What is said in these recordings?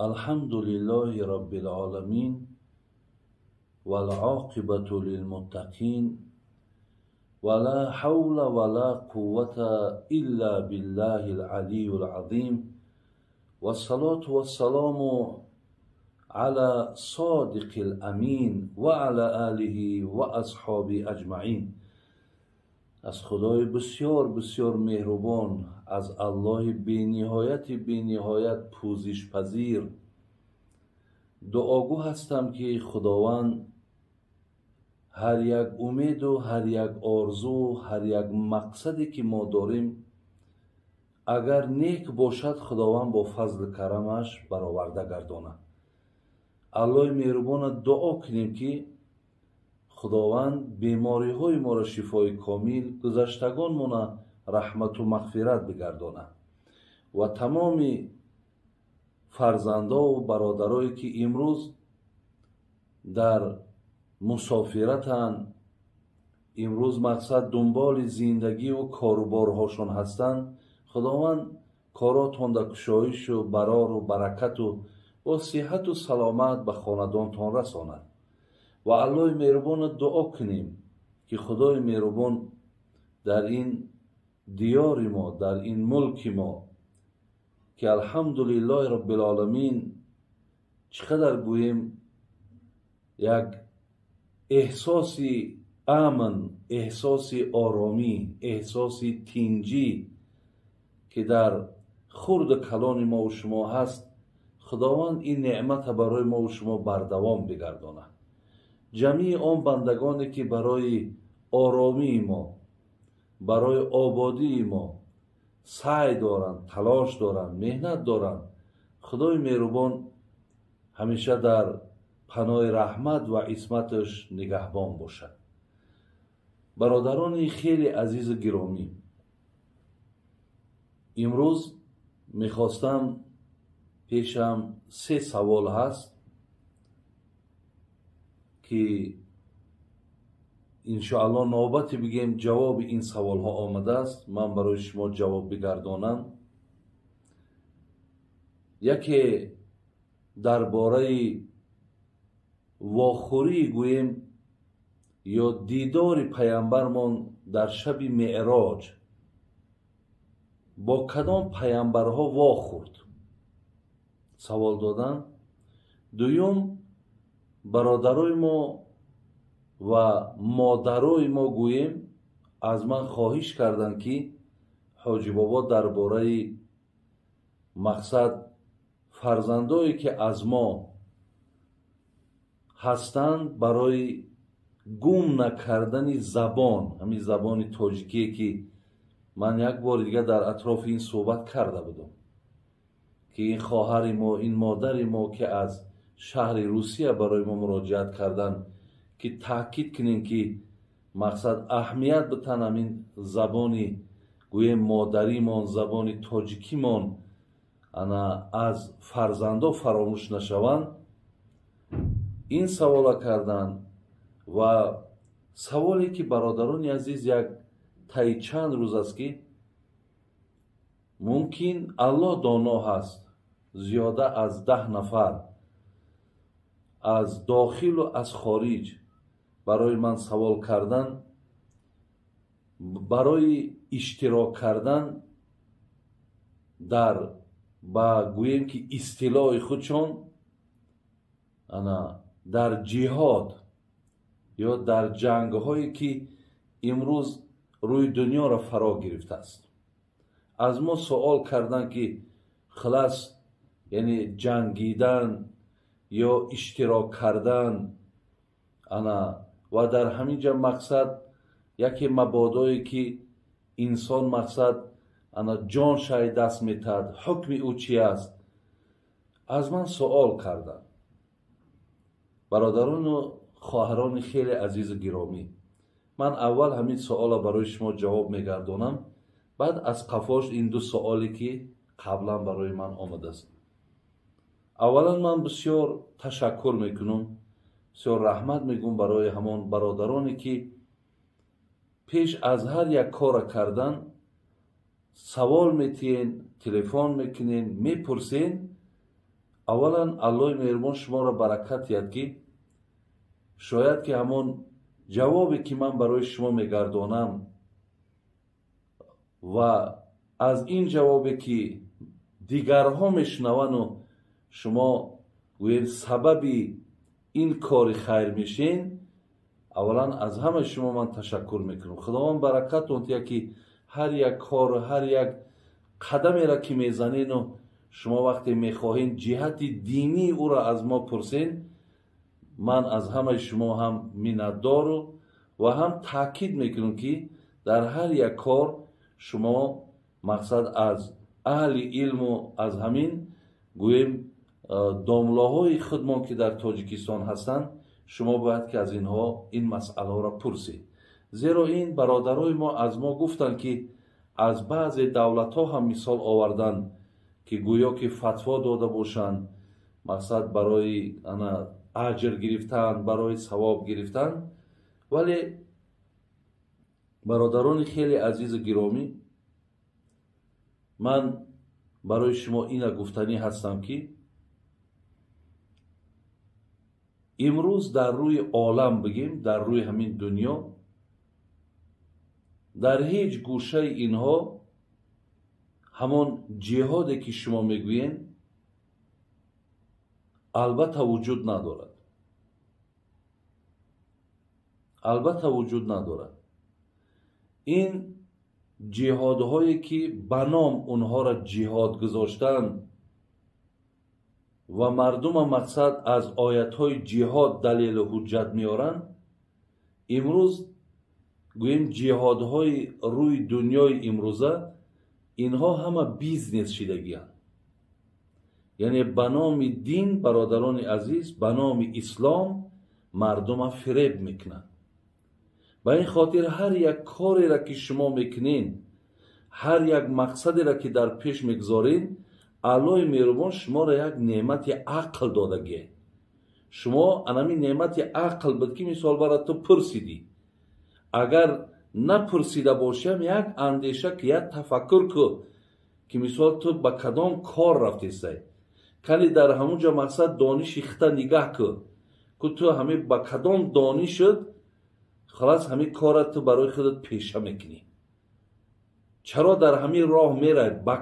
الحمد لله رب العالمين والعاقبة للمتقين ولا حول ولا قوة إلا بالله العلي العظيم والصلاة والسلام على صادق الأمين وعلى آله وأصحابه أجمعين. از خدای بسیار بسیار مهربان، از الله بی نهایت پوزش پذیر دعاگو هستم که خداوند هر یک امید و هر یک آرزو، هر یک مقصدی که ما داریم اگر نیک باشد خداوند با فضل کرمش برآورده گرداند. الله مهربان دعا کنیم که خداوند بیماری های ما را شفای کامل، گذشتگان ما رحمت و مغفرت بگرداند و تمام فرزندا و برادرایی که امروز در مسافرتند، امروز مقصد دنبال زندگی و کاروبارهاشون هستند، خداوند کاراتون در کشایش و برار و برکت و با صحت و سلامت به خاندانتان رساند. و الله مهربان دعا کنیم که خدای مهربان در این دیار ما، در این ملک ما که الحمدلله رب العالمین چقدر گوییم یک احساس امن، احساس آرامی، احساس تینجی که در خرد کلان ما و شما هست، خداوند این نعمت برای ما و شما بردوام بگرداند. جمیع آن بندگانی که برای آرامی ما، برای آبادی ما سعی دارند، تلاش دارند، مهنت دارند، خدای مهربان همیشه در پناه رحمت و عصمتش نگهبان باشد. برادران خیلی عزیز و گرامی، امروز میخواستم، پیشم 3 سوال هست که انشاءالله نوبت بگیم جواب این سوال ها آمده است، من برای شما جواب بگردانم. یکی درباره واخوری گوییم یا دیدار پیامبرمان در شب معراج با کدام پیامبرها واخورد سوال دادن. دوم برادرای ما و مادرای ما گوییم از من خواهش کردند که حاجی بابا درباره مقصد فرزندایی که از ما هستند برای گم نکردن زبان، همین زبان تاجیکی که من یک بار دیگه در اطراف این صحبت کرده بودم که این خواهر ما، این مادر ما که از شهر روسیه برای ما مراجعت کردن که تاکید کنین که مقصد اهمیت بتن همین زبانی گویم مادریمان، زبانی تاجیکیمان انا از فرزندا فراموش نشوند، این سوالا کردن. و سوالی که برادران عزیز یک طی چند روز است که ممکن الله دانا هست زیاده از 10 نفر از داخل و از خارج برای من سوال کردن برای اشتراک کردن در با گوییم که اصطلاح خودشون در جهاد یا در جنگ هایی که امروز روی دنیا را فرا گرفته است. از ما سوال کردن که خلاص یعنی جنگیدن یا اشتراک کردن و در همینجا مقصد یکی مبادایی که انسان مقصد جان شای دست میتد، حکم او چی است؟ از من سوال کردن برادران و خواهران خیلی عزیز و گرامی. من اول همین سوال برای شما جواب میگردونم، بعد از قفاش این 2 سوالی که قبلا برای من آمده است. اولا من بسیار تشکر میکنم، بسیار رحمت میگم برای همان برادرانی که پیش از هر یک کار کردن سوال میتین، تلفن میکنین، میپرسین اولا الله مهربان شما را برکت دهد که شاید که همون جوابی که من برای شما میگردانم و از این جوابی که دیگرها میشنوند و شما گویید سببی این کار خیر میشین، اولا از همه شما من تشکر میکنم. خداوند برکت دهد که هر یک کار و هر یک قدمی را که میزنین و شما وقتی میخواهین جهت دینی او را از ما پرسین، من از همه شما هم منتدار و هم تاکید میکنم که در هر یک کار شما مقصد از اهل علم و از همین گویم داملاهای خودمان که در تاجیکستان هستند شما باید که از اینها این مسئله را پرسید. زیرا این برادرای ما از ما گفتند که از بعض دولت ها هم مثال آوردن که گویا که فتوا داده باشند مقصد برای اجر گرفتن، برای ثواب گرفتن. ولی برادران خیلی عزیز گرامی، من برای شما این گفتنی هستم که امروز در روی عالم بگیم، در روی همین دنیا، در هیچ گوشه اینها همون جهادی که شما میگوین البته وجود ندارد. البته وجود ندارد. این جهادهایی که به نام اونها را جهاد گذاشتن و مردم مقصد از آیتهای جهاد دلیل و حجت میارن، امروز گویم جهادهای روی دنیای امروزه اینها همه بیزنس شدگی هستند. یعنی به نام دین برادران عزیز، به نام اسلام مردم فریب میکنن. به این خاطر هر یک کاری را که شما میکنین، هر یک مقصدی را که در پیش میگذارین، الله مهربان شما را یک نعمت عقل دادگی. شما انمی نعمت عقل بود که مثال برای تو پرسیدی، اگر نپرسیده باشیم یک اندیشه که یک تفکر که مثال تو با کدام کار رفتیستی، کلی در همونجا مقصد دانش خطا نگاه که تو همه با کدام دانش شد خلاص همه کارت تو برای خودت پیشه میکنی. چرا در همین راه میرد؟ با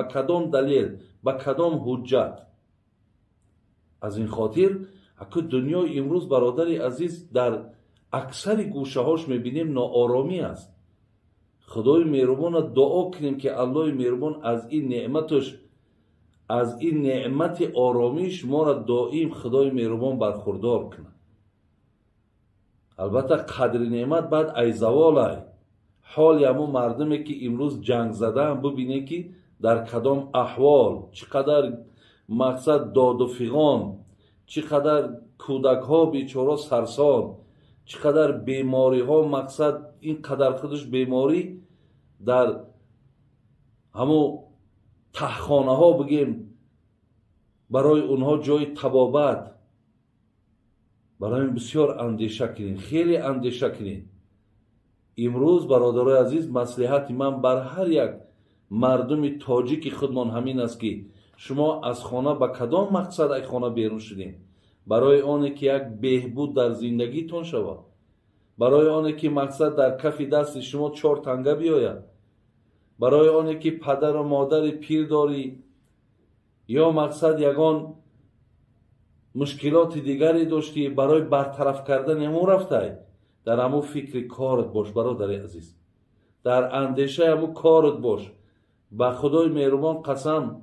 کدام دلیل، با کدام حجت؟ از این خاطر اگه دنیای امروز برادر عزیز در اکثر گوشه هاش میبینیم ناآرامی است. خدای مهربان دعا کنیم که الله مهربان از این نعمتش، از این نعمت آرامیش ما را دائم خدای مهربان برخوردار کنه. البته قدر نعمت بعد ای زوال حال همون مردمی که امروز جنگ زده هم ببینه که در کدام احوال، چقدر مقصد داد و فیغان، چقدر کودک ها بیچاره سرسان، چقدر بیماری ها مقصد این قدر خودش بیماری در همون تهخانه ها بگیم برای اونها جای طبابت. برای بسیار اندیشه کنین، خیلی اندیشه کنین. امروز برادرای عزیز مصلحت من بر هر یک مردم تاجیک خودمان همین است که شما از خانه با کدام مقصد از خانه بیرون شدین؟ برای آنه که یک بهبود در زندگیتون شود، برای آنه که مقصد در کف دست شما 4 تنگه بیاید، برای آنه که پدر و مادر پیر داری یا مقصد یگان مشکلات دیگری داشتی برای برطرف کردن همون رفته، در همون فکر کارت باش برادر عزیز، در اندیشه همون کارت باش. به خدای مهربان قسم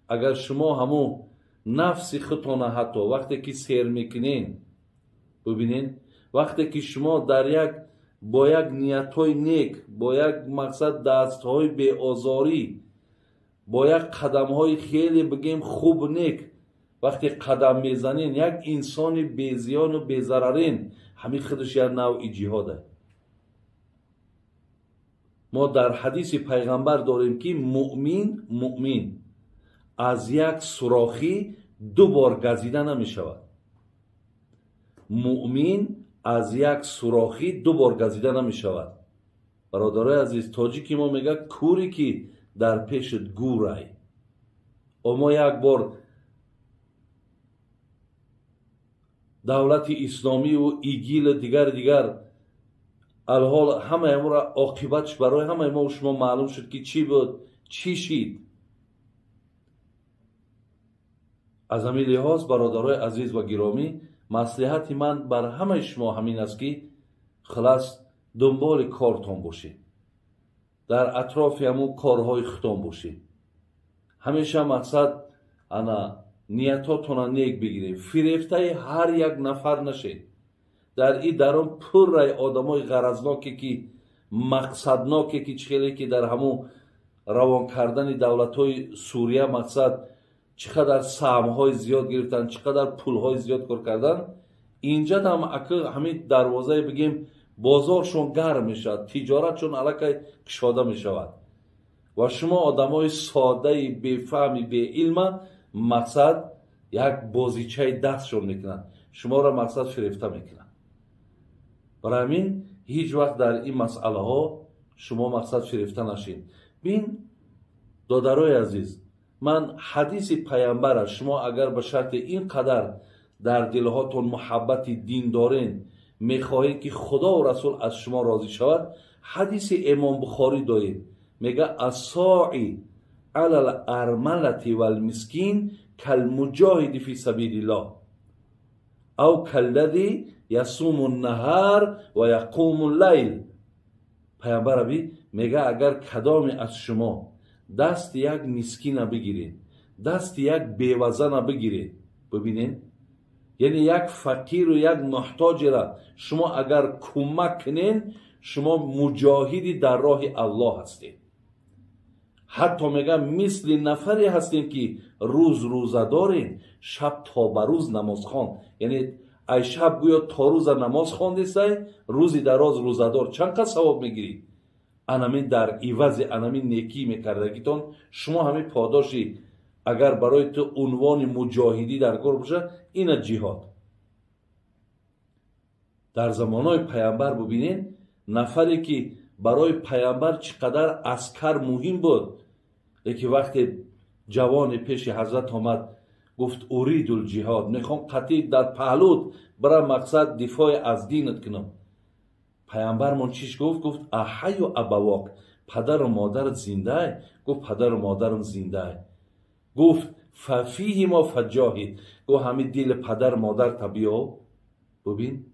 اگر شما همون نفس خودتان حتی وقتی که سیر میکنین، ببینین وقتی که شما در یک با یک نیت‌های نیک، با یک مقصد دست‌های بی آزاری، با یک قدم‌های خیلی بگیم خوب نیک وقتی قدم میزنین، یک انسان بی زیان و بی ضررین، همین خودش یک نوع جهاده. ما در حدیث پیغمبر داریم که مؤمن از یک سوراخی 2 بار گزیده نمی شود. مؤمن از یک سوراخی 2 بار گزیده نمی شود. برادرای عزیز، تاجیکی ما میگه کوری که در پیشت گورای، اما یک بار دولت اسلامی و ایگیل دیگر الحال همه را عاقبتش برای همه ما و شما معلوم شد که چی بود، چی شید. از همین لحاظ برادرای عزیز و گرامی، مصلحت من بر همه شما همین است که خلاص دنبال کارتون باشید، در اطراف همون کارهای خودتون باشید. همیشه مقصد انا نیتاتون نیک بگیرید، فریفته هر یک نفر نشید. در این درون پر رای آدمای غرضناکی که مقصدناکی که چخیلی که در همون روان کردن دولت‌های سوریه مقصد چقدر سهم‌های زیاد گرفتن، چقدر پول‌های زیاد کار کردن. اینجا هم اگه همین دروازه بگیم بازارشون گرم میشد، تجارتشون علاقه کشاده میشود و شما آدمای ساده بفهمی به علم مقصد یک بازیچه دستشون میکنن، شما را مقصد فریفته میکنن. برای همین هیچ وقت در این مسئله ها شما مقصد فریفته نشین. بین دادرای عزیز، من حدیث پیامبر شما اگر به شرط این قدر در دلهاتون محبت دین دارین، میخواهید که خدا و رسول از شما راضی شود، حدیث امام بخاری دارید، میگه الساعی علی الارملة والمسکین کالمجاهد فی سبیل الله او کالذی یصوم النهار و یقوم اللیل. پیامبر ابی میگه اگر کدام از شما دست یک مسکین بگیرید، دست یک بیوزن بگیرید، ببینید یعنی یک فقیر و یک محتاج را شما اگر کمک کنین، شما مجاهدی در راه الله هستید. حتی میگه مثل نفری هستین که روزه دارین، شب تا به روز نماز خوان، یعنی ای شب گویا تا روز نماز خواندیستی، روزی دراز روزه دار چند قدر ثواب میگیری. انامین در عوض انامین نیکی میکردگیتون شما همین پاداشی اگر برای تو عنوان مجاهدی در کار باشه، این جهاد. در زمانهای پیامبر ببینین نفری که برای پیامبر چقدر عسکر مهم بود، لیکن وقتی جوان پیش حضرت آمد گفت ارید الجهاد، میخوام قطعی در پهلوت برای مقصد دفاع از دینت کنم. پیامبر من چیش گفت؟ گفت احی و ابواک، پدر و مادرت زنده؟ گفت پدر و مادرم زنده. گفت ففیه ما فجاهد، گفت همین دل پدر مادر طبیعه ببین،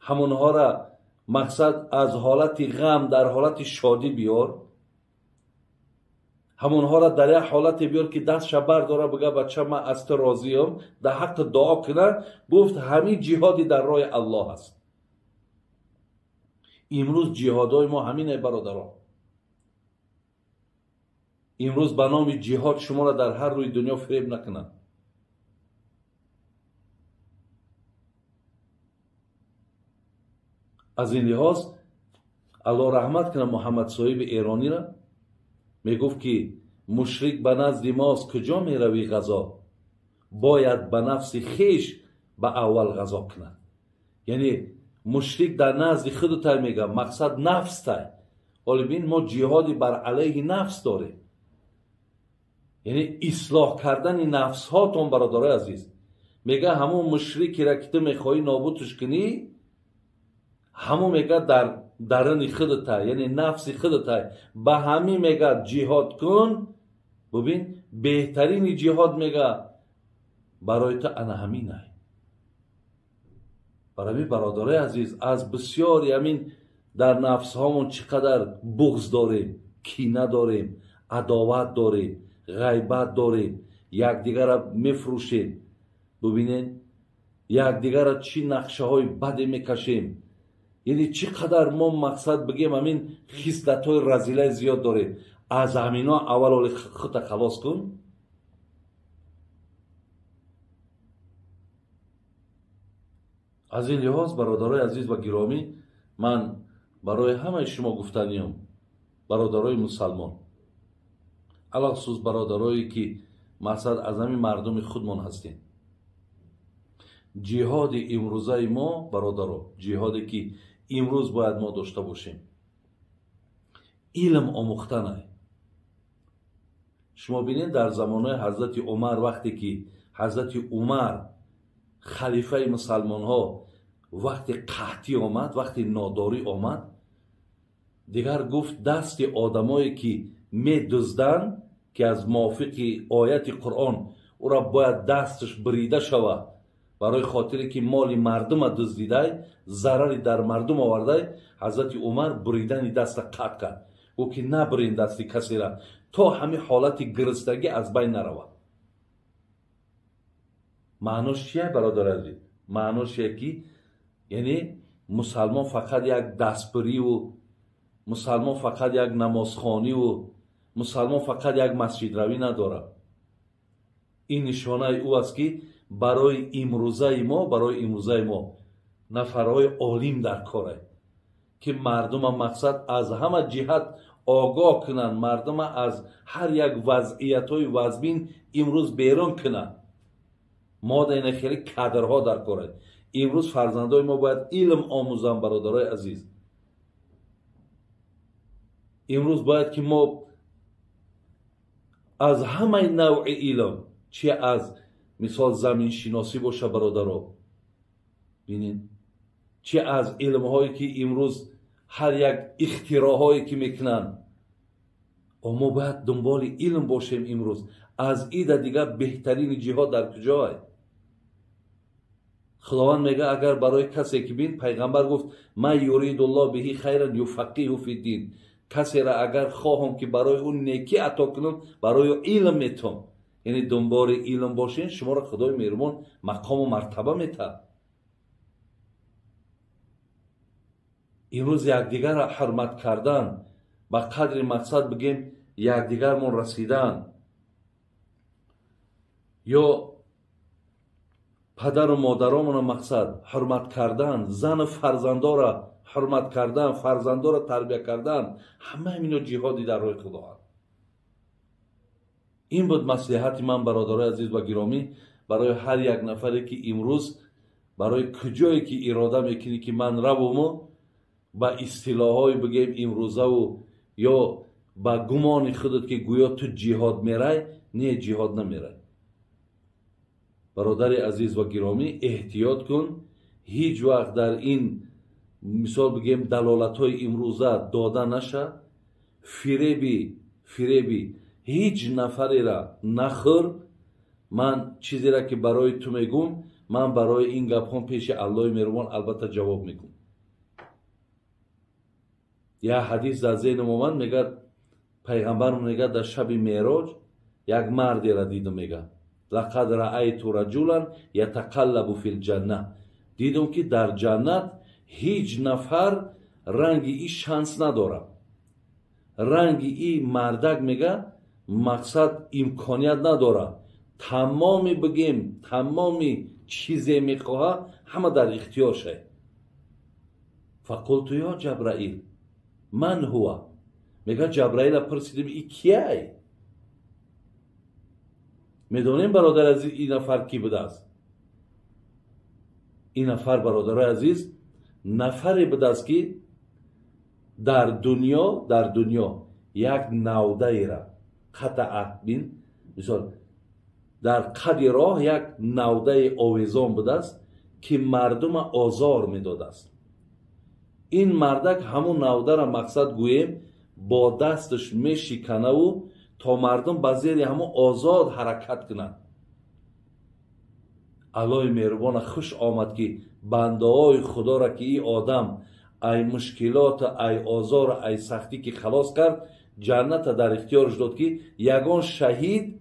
همونها را مقصد از حالت غم در حالت شادی بیار، همونها را در یک حالت بیار که دست برداره بگه بچه من از تو راضیم، در حق دعا کنه. گفت همین جهادی در راه الله است. امروز جهادهای ما همینه برادران. امروز به نام جهاد شما را در هر روی دنیا فریب نکنن. از این لحاظ الله رحمت کنه محمد صاحب ایرانی را، میگفت که مشرک به نزد ماست کجا میروی غذا، باید به نفس خیش به اول غذا کنه. یعنی مشرک در نزد خودت میگه مقصد نفس تای، ولی بین ما جهادی بر علیه نفس داریم، یعنی اصلاح کردن نفس هاتون برادرای عزیز. میگه همون مشرکی را که تو میخوایی نابودش کنی، همون میگه در درون خودت، یعنی نفس خودت، به همین میگه جهاد کن. ببین بهترین جهاد میگه برای تو انا همینه. برای برادرای عزیز، از بسیاری همین در نفس هامون چقدر بغض داریم، کینه داریم، عداوت داریم، غیبت داریم، یکدیگر را میفروشیم. ببینین یکدیگر را چی نقشه های بدی میکشیم، یعنی چقدر ما مقصد بگیم همین خصلت های رذیله زیاد داریم. از همینا اول خودت خلاص کن. از این لحاظ برادرای عزیز و گرامی، من برای همه شما گفتنیم، برادرای مسلمان، علاوه خصوص برادرایی که مقصد از همین مردم خودمان هستیم، جهاد امروزه ما برادران، جهادی که امروز باید ما داشته باشیم، علم آموختنه. شما بینید در زمانه حضرت عمر، وقتی که حضرت عمر خلیفه مسلمان ها وقتی قحطی آمد، وقتی ناداری آمد، دیگر گفت دست آدمایی که می دزدن که از موافق آیت قرآن او را باید دستش بریده شود، برای خاطری که مال مردم دزدیده، ضرری در مردم آورده، حضرت عمر بریدن دست قطع کرد. او که نبرین دست کسی را تا همین حالت گرسنگی از بین نرود. معناش چیه برادر عزیز؟ معناش چیه که یعنی مسلمان فقط یک دستبری و مسلمان فقط یک نمازخوانی و مسلمان فقط یک مسجد روی نداره. این نشانه او است که برای امروزه ما نفرهای عالم در کاره که مردم مقصد از همه جهت آگاه کنن، مردم از هر یک وضعیت های وزبین امروز بیرون کنن. ما در این خیلی کادرها در کاره. امروز فرزندای ما باید علم آموزن برادرای عزیز. امروز باید که ما از همه نوع علم، چه از مثال زمین شناسی باشه برادرها، ببینید، چه از علم هایی که امروز هر یک اختراع هایی که میکنن، ما باید دنبال علم باشیم. امروز از این دیگه بهترین جهاد در کجاست؟ خداوند میگه اگر برای کسی که بین، پیغمبر گفت ما یرید الله به خیرا یفقهه فی الدین، کسی را اگر خواهم که برای اون نیکی عطا کنم، برای علم میتم. یعنی دنبال علم باشین، شما را خدای مهربان مقام و مرتبه میته. امروز یکدیگر را حرمت کردن، با قدر مقصد بگیم یکدیگرمون رسیدن، یا پدر و مادرامون مقصد حرمت کردن، زن و فرزندا را حرمت کردن، فرزندا را تربیت کردن، همه اینا جهادی در راه خدا. این بود مصلحت من برادرای عزیز و گرامی برای هر یک نفری که امروز برای کجایی که اراده میکنی که من روم با اصطلاحای بگیم امروزه و یا با گمان خودت که گویا تو جهاد میره، نه جهاد نمیره. برادر عزیز و گرامی احتیاط کن، هیچ وقت در این مثال بگیم دلالت های امروزه داده نشه. فریبی هیچ نفری را نخور. من چیزی را که برای تو میگم، من برای این گپ هم پیش الله مهربان البته جواب میگم. یا حدیث در ذهن من میگه، پیغمبر میگه در شب معراج یک مردی را دیدم، میگه لقد رأیت رجلا یتقلب فی الجنه، دیدم که در جنت هیچ نفر رنگ ای شانس نداره. رنگ ای مردک میگه مقصد امکانیت نداره، تمامی بگیم تمامی چیزی میخواه همه در اختیارشه. فقلت یا جبرائیل من هو، میگه جبرائیل پرسیدم ای کیه؟ میدونیم برادر عزیز این نفر کی بوده است؟ این نفر برادر عزیز نفری بوده است که در دنیا یک نوده ای را قطعه بین، مثال در قد راه یک نوده آویزان بوده است که مردم آزار میداده است. این مردک همون نوده را مقصد گوییم با دستش میشکنه و تا مردم به زیر همون آزاد حرکت کنند. الله مهربان خوش آمد که بنده های خدا را که این آدم ای مشکلات، ای آزار، ای سختی که خلاص کرد، جنت در اختیارش داد که یگان شهید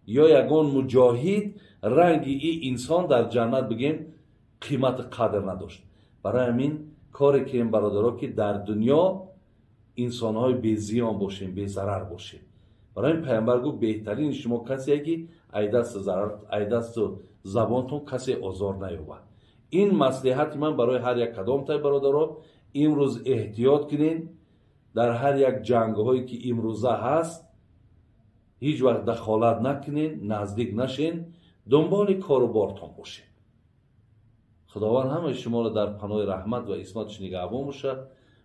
یا یگان مجاهد رنگ این انسان در جنت بگیم قیمت قدر نداشت. برای همین کاری که این برادرها که در دنیا انسان های بی زیان باشیم، بی ضرر باشیم. برای این پیامبر گفت بهترین شما کسی که ای دست زبانتون کسی آزار نیاورد. این مصلحت من برای هر یک کدام تای برادرها امروز احتیاط کنین. در هر یک جنگ هایی که امروزه هست هیچ وقت دخالت نکنین، نزدیک نشین، دنبال کار و بارتان باشین. خداوند همه شما را در پناه رحمت و عصمتش نگهبان باشه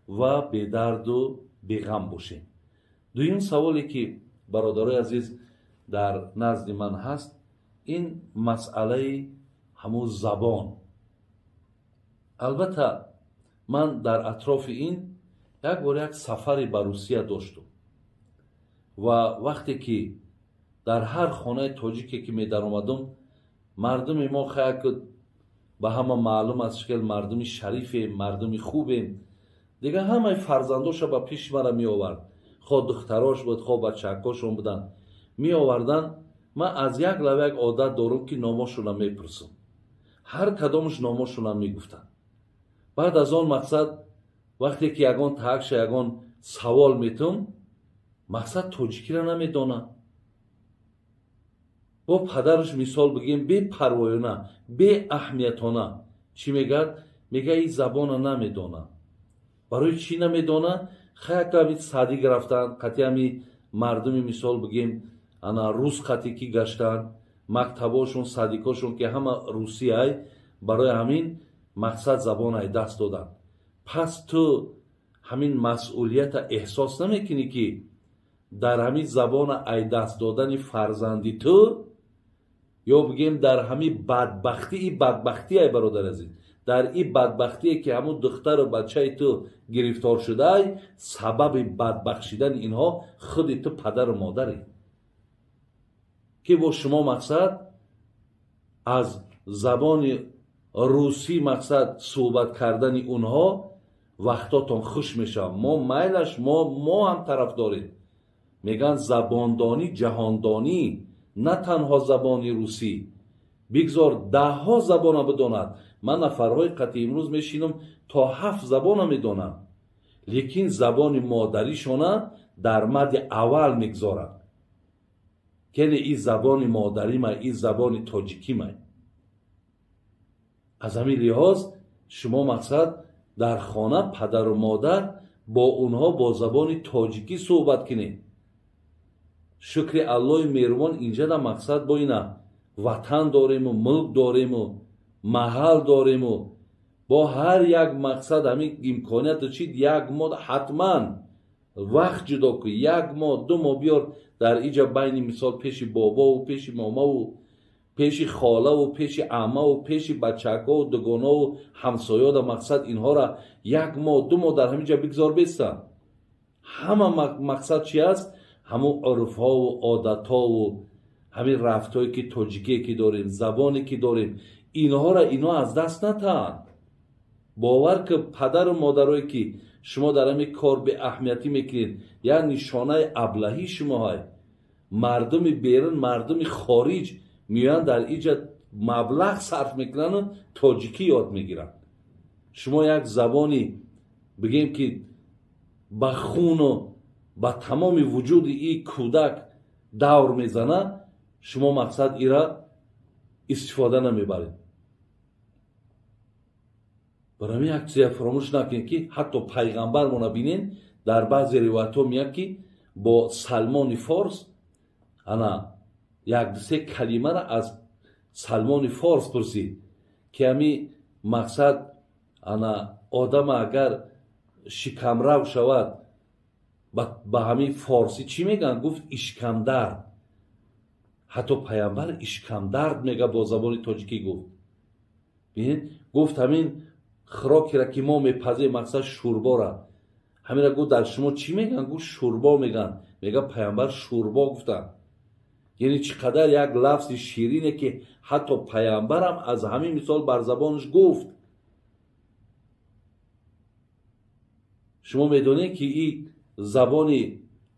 و به درد و به غم باشین. دویم سوالی که برادرای عزیز در نزد من هست، این مسئله همون زبان. البته من در اطراف این یک بار یک سفری به روسیه داشتم و وقتی که در هر خانه تاجیکی که می در آمدم، مردم ما خیلی به همه معلوم است که مردمی شریفه، مردمی خوبه دیگه. همه فرزنداشا به پیش مرا می آورد، خواه دختراش بود خواه بچکاشون بودن، می آوردن. من از یک لحظه یک عادت دارم که ناماشون می پرسم، هر کدامش ناماشون می گفتن. بعد از آن مقصد وقتی که یگان تاکش یگان سوال میتم، مقصد تاجیکی را نمیدانه. با پدرش مثال بگیم بی پروایانه بی اهمیتانه چی میگه؟ میگه این زبان را نمیدانه. برای چی نمیدانه؟ خیلی سادی گرفتن قطعی همی مردمی مثال بگیم انا روس قطعی که گشتن مکتباشون صدیقاشون که همه روسی های، برای همین مقصد زبان های دست دادن. پس تو همین مسئولیت احساس نمیکنی که در همین زبان ای دست دادن فرزندی تو، یا بگیم در همین بدبختی، این بدبختی ای برادر عزیز، در این بدبختی که همون دختر و بچه تو گرفتار شده ای، سبب بدبخت شدن اینها خود تو پدر و مادری که با شما مقصد از زبان روسی مقصد صحبت کردن اونها وقتاتون خوش میشه. ما میلش ما هم طرف داریم. میگن زباندانی جهاندانی، نه تنها زبانی روسی، بگذار 10 زبان بداند. من نفرهای قطعی امروز میشینم تا 7 زبان میدانم، لیکن زبان مادریشونه در مد اول میگذارن که این زبان مادری من، این زبان تاجیکی من. از همین لحاظ شما مقصد در خانه پدر و مادر با اونها با زبان تاجیکی صحبت کنید. شکر الله مهربان اینجا در مقصد با اینا وطن داریم و ملک داریم و محل داریم و با هر یک مقصد همین امکانیت چید یک ماه حتما وقت جدا که 1 ماه 2 ماه بیار در اینجا بین مثال پیش بابا و پیش ماما و پیش خاله و پیش عمه و پیش بچکا و دگانا و همسایا در مقصد اینها را 1 ماه 2 ماه در همینجا بگذار بیستن. همه مقصد چی است؟ همون عرف ها و عادت ها و همین رفت هایی که تاجیکی که داریم، زبانی که داریم، اینها را اینا از دست نتن. باور که پدر و مادرایی که شما در همین کار به اهمیتی میکنید، یعنی نشانه ابلهی شما های مردم بیرون، مردم خارج میان در اینجا مبلغ صرف میکنن و تاجیکی یاد میگیرن. شما یک زبانی بگیم که با خون و با تمام وجود این کودک دور میزنه، شما مقصد ایرا استفاده نمیبرید. برای یک چیز فراموش نکنید که حتی پیغمبر ما بینین در بعضی روایت ها میگه که با سلمان فارس انا 1-2 کلمه را از سلمان فارس پرسید که همی مقصد انا آدم اگر شکمرو شود با همین فارسی چی میگن؟ گفت اشکمدرد. حتی پیامبر اشکمدرد میگه با زبان تاجیکی. گفت ببین، گفت همین خوراکی را که ما میپزیم مقصد شوربا را، همین را گفت در شما چی میگن؟ گفت شوربا میگن. میگه پیامبر شوربا گفتن. یعنی چقدر یک لفظ شیرینه که حتی پیامبر هم از همین مثال بر زبانش گفت. شما میدونید که این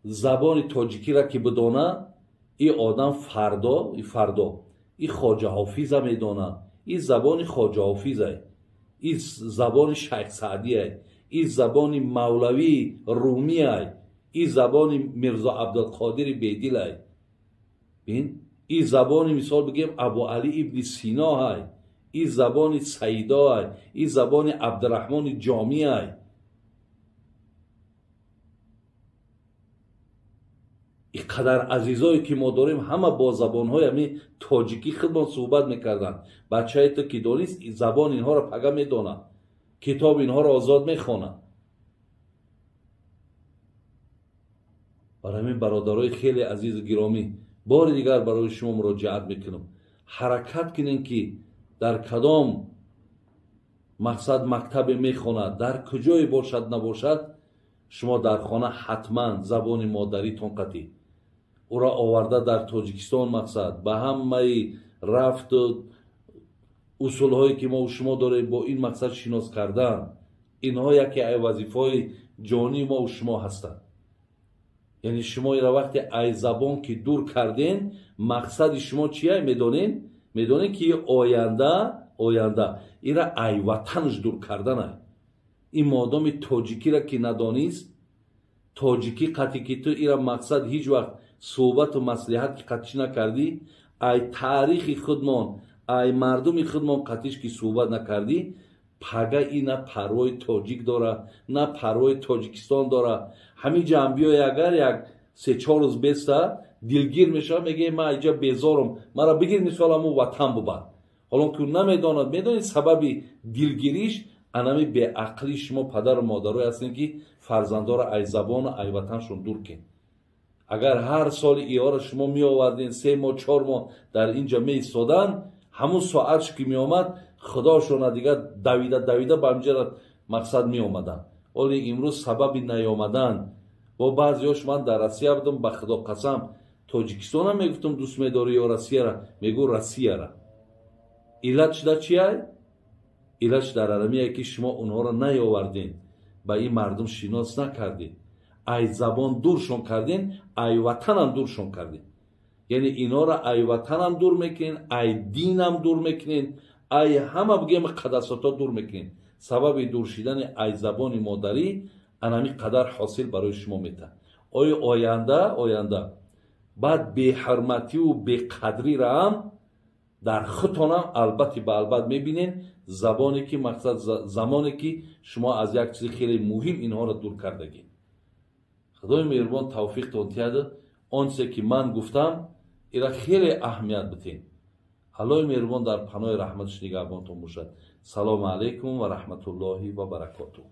زبان تاجیکی را که بدانه، این آدم فردا این خواجه حافظ هم میدانه، این زبان خواجه حافظ است، این زبان شیخ سعدی است، این زبان مولوی رومی است، این زبان میرزا عبدالقادر بیدل است. ببین، این زبان مثال بگیم ابو علی ابن سینا است، این زبان سیدا است، این زبان عبدالرحمن جامی است. اینقدر عزیزایی که ما داریم همه با زبانهای همین تاجیکی خدمت صحبت میکردن. بچه های تو که دانیست زبان اینها را پگه میدانن، کتاب اینها را آزاد میخوانن. برای همین برادرای خیلی عزیز و گرامی، بار دیگر برای شما مراجعت میکنم، حرکت کنین که дар кадом мақсад мактабе мехонад, дар куҷое бошад набошад, шумо дар хона ҳатман забони модаритон қатӣ. ура оварда дар тоҷикистон мақсад ба ҳамаи рафту усулҳое ки мо шумо дорем бо ин мақсад шинос кардан, инҳо яке ай вазифаҳои ҷонии мо шумо ҳастанд. яъне шумо ира вақте ай забон ки дур карден, мақсади шумо чия медонен? медонен ки оянда ира ай ватанш дур карданай. ин модоми тоҷикира ки надонист, тоҷикӣ қатӣ ки ту ира мақсад ҳеҷ вақт суҳбату маслиҳат ки қатиш накардӣ, ай таърихи худмон, ай мардуми худмон қатиш ки суҳбат накардӣ, пага и на парвои тоҷик дора, на парвои тоҷикистон дора. ҳамин ҷам биёй агар як 3-4 рӯз беста дилгир мешава, мегӯяд ман айҷа безорам, мара бигир мисол ҳамун ватан бубар. ҳолон ки намедонад, медонед сабаби дилгириш анами беақли шумо падару модарое ҳастем ки фарзандора ай забону ай ватаншон дур кен. агар ҳар соли иора шумо меоварден 3 моҳ 4 моҳ дар инҷа меистодан, ҳамун соатш ки меомад худошона дигар давида ба инҷа мақсад меомадан. оли имрӯз сабаби наёмадан бо баъзеҳош ман дар Россия будам, ба худо қасам тоҷикистонам мегуфтам дӯст медори ё Россияра, мегӯ Россияра. иллат шуда чияй? иллат дар арамияе ки шумо онҳоро наёварден, ба ин мардум шинос накардед, ай забон дуршон карден, ай ватанам дуршон карден. яъне инҳоро ай ватанам дур мекунен, ай динам дур мекунен, ай ҳама бигем қадасото дур мекунен. сабаби дур шидани ай забони модарӣ анами қадар ҳосил барои шумо мета. оя оянда баъд беҳурмативу беқадрира ҳам дар худтонам албатти ба албат мебинен, забоне ки мақсад замоне ки шумо аз як чизи хеле муҳим инҳоро дур кардагед. худои меҳрубон тавфиқтон тиҳад. он чизе ки ман гуфтам ира хеле аҳамият битен. аллои меҳрубон дар паноҳи раҳматаш нигаҳбонтон бошад. салому алайкум ва раҳматуллоҳи ва баракотуҳ.